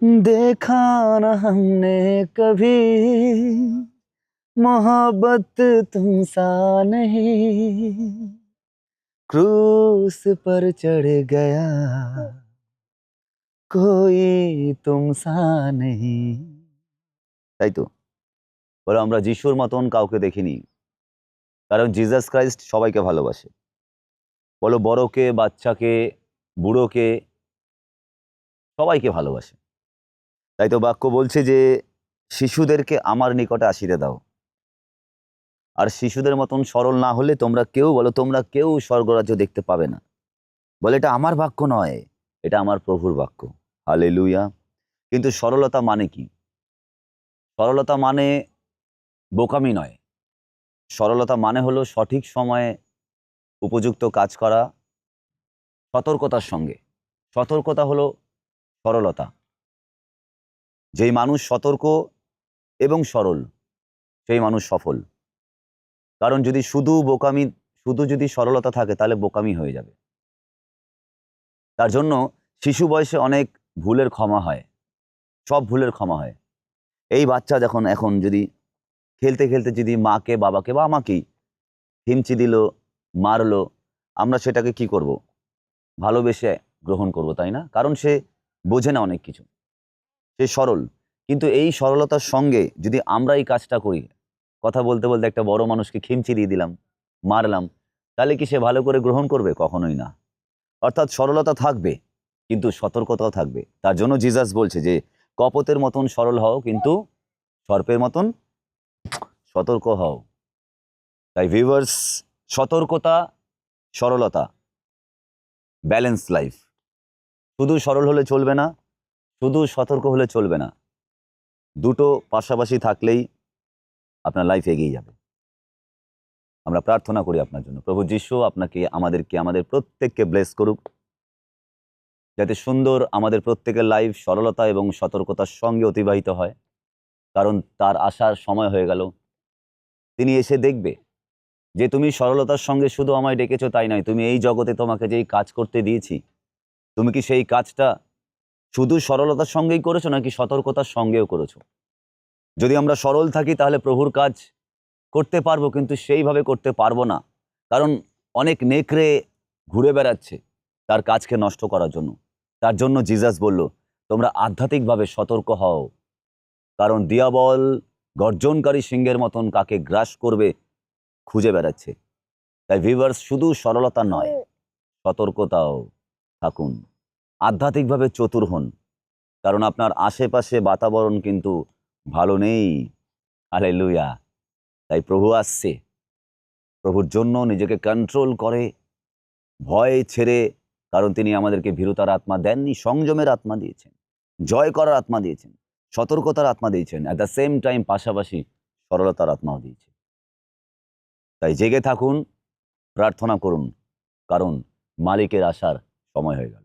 देखा न हमने कभी मोहब्बत तुमसा नहीं, क्रूस पर चढ़ गया कोई तुमसा नहीं। তাই তো বলো, আমরা যিশুর মতন কাউকে দেখিনি, কারণ জিসাস ক্রাইস্ট সবাইকে ভালোবাসে। বলো, বড়কে, বাচ্চাকে, বুড়োকে, সবাইকে ভালোবাসে। তাই তো বাক্য বলছে যে শিশুদেরকে আমার নিকটে আসিতে দাও। আর শিশুদের মতন সরল না হলে তোমরা কেউ, বলো, তোমরা কেউ স্বর্গরাজ্য দেখতে পাবে না। বলে, এটা আমার বাক্য নয়, এটা আমার প্রভুর বাক্য। হালেলুয়া। কিন্তু সরলতা মানে কি? সরলতা মানে বোকামি নয়। সরলতা মানে হলো সঠিক সময়ে উপযুক্ত কাজ করা, সতর্কতার সঙ্গে। সতর্কতা হলো সরলতা। যেই মানুষ সতর্ক এবং সরল, সেই মানুষ সফল। কারণ যদি শুধু যদি সরলতা থাকে তাহলে বোকামি হয়ে যাবে। তার জন্য শিশু বয়সে অনেক ভুলের ক্ষমা হয়, সব ভুলের ক্ষমা হয়। এই বাচ্চা এখন যদি খেলতে খেলতে যদি মাকে, বাবাকে বা আমাকেই হিমচি দিল, মারলো, আমরা সেটাকে কি করব? ভালোবেসে গ্রহণ করব, তাই না? কারণ সে বোঝে না অনেক কিছু, সে সরল। কিন্তু এই সরলতার সঙ্গে যদি আমরা এই কাজটা করি, কথা বলতে বলতে একটা বড় মানুষকে খিমচি দিয়ে দিলাম, মারলাম, তাহলে কি সে ভালো করে গ্রহণ করবে? কখনোই না। অর্থাৎ সরলতা থাকবে কিন্তু সতর্কতাও থাকবে। তার জন্য জিসাস বলছে যে কপতের মতন সরল হও, কিন্তু সর্পের মতন সতর্ক হও। তাই ভিউয়ার্স, সতর্কতা, সরলতা, ব্যালেন্স লাইফ। শুধু সরল হলে চলবে না, শুধু সতর্ক হলে চলবে না। দুটো পাশাপাশি থাকলেই আপনার লাইফ এগিয়ে যাবে। আমরা প্রার্থনা করি আপনার জন্য। প্রভু যিশু আমাদের প্রত্যেককে ব্লেস করুক, যাতে সুন্দর আমাদের প্রত্যেকের লাইফ সরলতা এবং সতর্কতার সঙ্গে অতিবাহিত হয়। কারণ তার আসার সময় হয়ে গেল। তিনি এসে দেখবে যে তুমি সরলতার সঙ্গে শুধু আমায় ডেকেছো তাই নয়, তুমি এই জগতে তোমাকে যেই কাজ করতে দিয়েছি, তুমি কি সেই কাজটা শুধু সরলতার সঙ্গেই করেছো নাকি সতর্কতার সঙ্গেও করেছো? যদি আমরা সরল থাকি তাহলে প্রভুর কাজ করতে পারবো, কিন্তু সেইভাবে করতে পারবো না। কারণ অনেক নেকড়ে ঘুরে বেড়াচ্ছে তার কাজকে নষ্ট করার জন্য। তার জন্য জিসাস বলল, তোমরা আধ্যাত্মিকভাবে সতর্ক হও, কারণ দিয়াবল গর্জনকারী সিংহের মতন কাকে গ্রাস করবে খুঁজে বেড়াচ্ছে। তাই ভিউয়ার্স, শুধু সরলতা নয়, সতর্কতাও থাকুন। আধ্যাত্মিকভাবে চতুর হন, কারণ আপনার আশেপাশে বাতাবরণ কিন্তু ভালো নেই। হালেলুয়া। তাই প্রভু আসছে। প্রভুর জন্য নিজেকে কন্ট্রোল করে, ভয় ছেড়ে, কারণ তিনি আমাদেরকে ভীরুতার আত্মা দেননি, সংযমের আত্মা দিয়েছেন, জয় করার আত্মা দিয়েছেন, সতর্কতার আত্মা দিয়েছেন, অ্যাট দ্য সেম টাইম পাশাপাশি সরলতার আত্মাও দিয়েছেন। তাই জেগে থাকুন, প্রার্থনা করুন, কারণ মালিকের আসার সময় হয়ে গেল।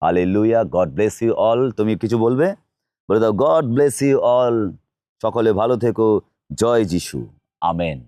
Hallelujah. God bless you all. তুমি কিছু বলবে? বলে দাও, গড ব্লেস ইউ অল। সকলে ভালো থেকো। জয় যিশু। আমেন।